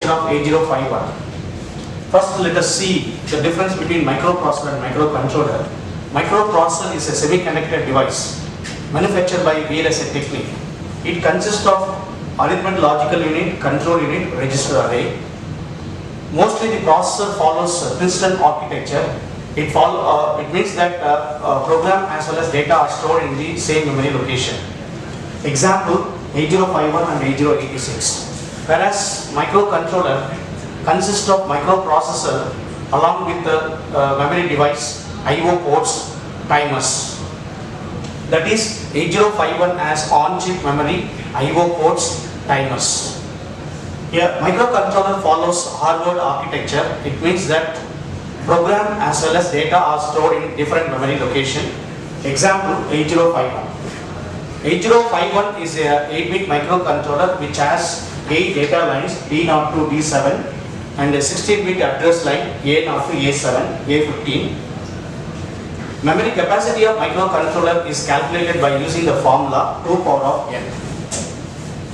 of 8051. First, let us see the difference between microprocessor and microcontroller. Microprocessor is a semiconductor device manufactured by VLSI Technique. It consists of arithmetic logical unit, control unit, register array. Mostly the processor follows Princeton architecture. It means that program as well as data are stored in the same memory location. Example 8051 and 8086. Whereas microcontroller consists of microprocessor along with the memory device, I/O ports, timers. That is 8051 as on-chip memory, I/O ports, timers. Here microcontroller follows Harvard architecture. It means that program as well as data are stored in different memory location. Example 8051. 8051 is a 8-bit microcontroller which has 8 data lines D0 to D7 and a 16-bit address line A0 to A7, A15. Memory capacity of microcontroller is calculated by using the formula 2 power of n.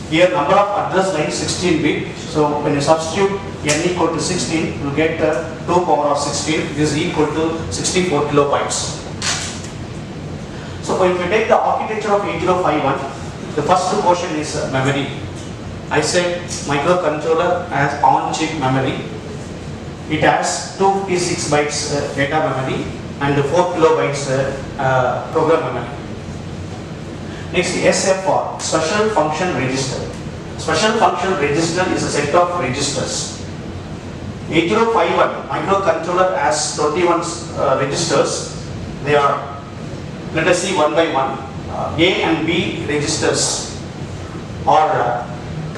Here number of address lines 16-bit. So when you substitute n equal to 16, you get 2 power of 16. This is equal to 64 kilobytes. So if we take the architecture of 8051, the first portion is memory. I said microcontroller has on-chip memory. It has 256 bytes data memory and 4 kilobytes program memory. Next, SFR, Special Function Register. Special Function Register is a set of registers. 8051 microcontroller has 21 registers. They are, let us see one by one. A and B registers are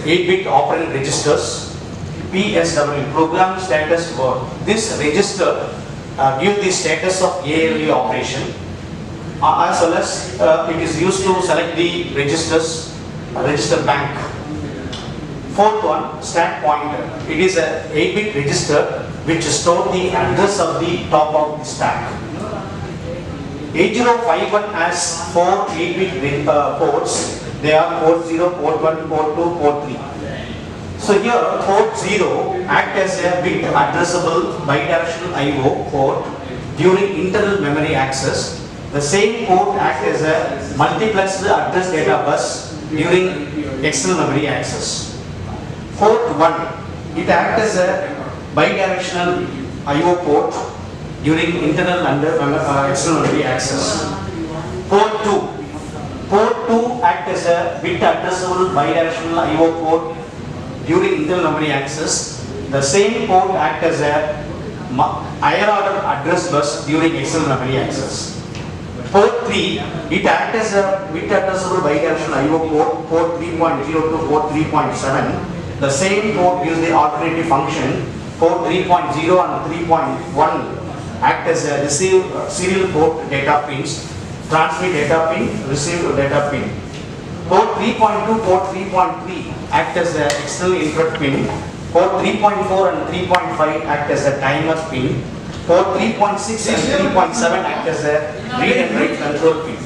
8-bit operand registers. PSW, program status word. This register gives the status of ALE operation, as well as it is used to select the registers, register bank. Fourth one, stack pointer. It is a 8-bit register which stores the address of the top of the stack. 8051 has 4 8-bit ports. They are port 0, port 1, port 2, port 3. So here port 0 acts as a bit addressable bidirectional I/O port during internal memory access. The same port acts as a multiplexed address data bus during external memory access. Port 1, it acts as a bidirectional I/O port during internal and external memory access. Port 2 acts as a bit addressable bidirectional I/O port during internal memory access. The same port acts as a higher order address bus during external memory access. Port 3, it acts as a bit addressable bidirectional I/O port, port 3.0 to port 3.7. The same port gives the alternative function. Port 3.0 and 3.1 act as a receive serial port data pins, transmit data pin, receive data pin. Port 3.2, port 3.3 act as an external interrupt pin. Port 3.4 and 3.5 act as a timer pin. Port 3.6 and 3.7 act as a read and write control pin.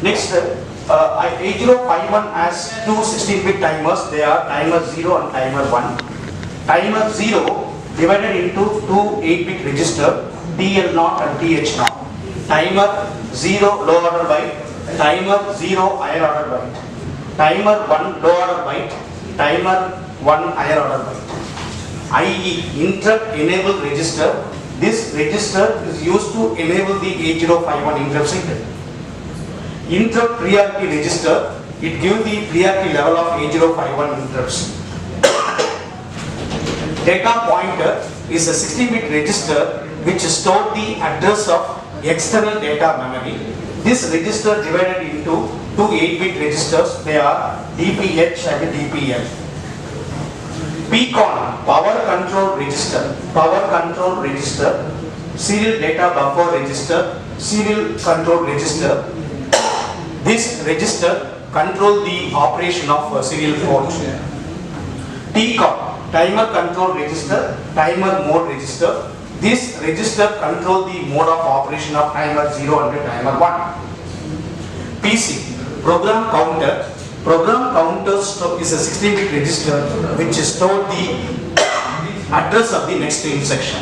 Next, 8051 has two 16-bit timers. They are timer 0 and timer 1. Timer 0 divided into two 8-bit register, TL0 and TH0. Timer 0 low order byte, timer 0 higher order byte. Timer 1 low order byte, timer 1 higher order byte. IE, interrupt enable register. This register is used to enable the 8051 interrupt signal. Interrupt priority register, it gives the priority level of 8051 interrupts. Data pointer is a 16-bit register which stores the address of external data memory. This register divided into two 8-bit registers. They are DPH and DPL. PCON, power control register. Power control register, serial data buffer register, serial control register. This register controls the operation of serial port. TCON, timer control register, timer mode register. This register controls the mode of operation of timer 0 and timer 1. PC, program counter. Program counter is a 16-bit register which stores the address of the next instruction.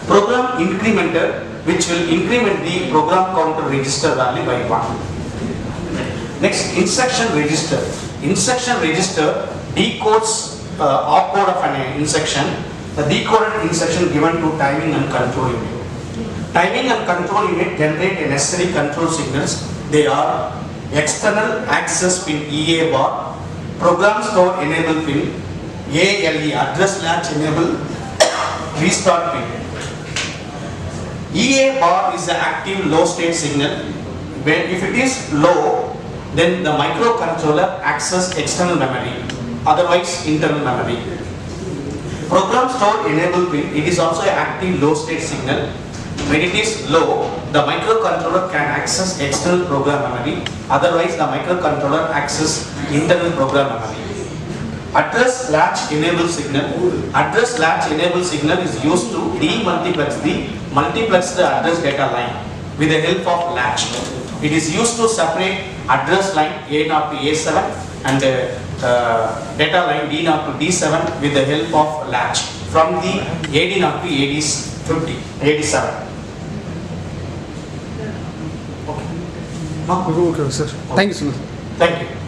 Program incrementer which will increment the program counter register value by 1. Next, instruction register. Instruction register decodes opcode of an instruction. The decoded instruction given to timing and control unit. Timing and control unit generate a necessary control signals. They are external access pin EA bar, program store enable pin, ALE address latch enable, restart pin. EA bar is the active low state signal. When if it is low, then the microcontroller access external memory, otherwise internal memory. Program store enable pin, it is also an active low state signal. When it is low, the microcontroller can access external program memory, otherwise the microcontroller access internal program memory. Address latch enable signal. Address latch enable signal is used to demultiplex the address data line with the help of latch. It is used to separate address line A0 to A7 and data line D0 to D7 with the help of latch from the AD0 to AD7. Okay, sir. Thank you so much. Thank you.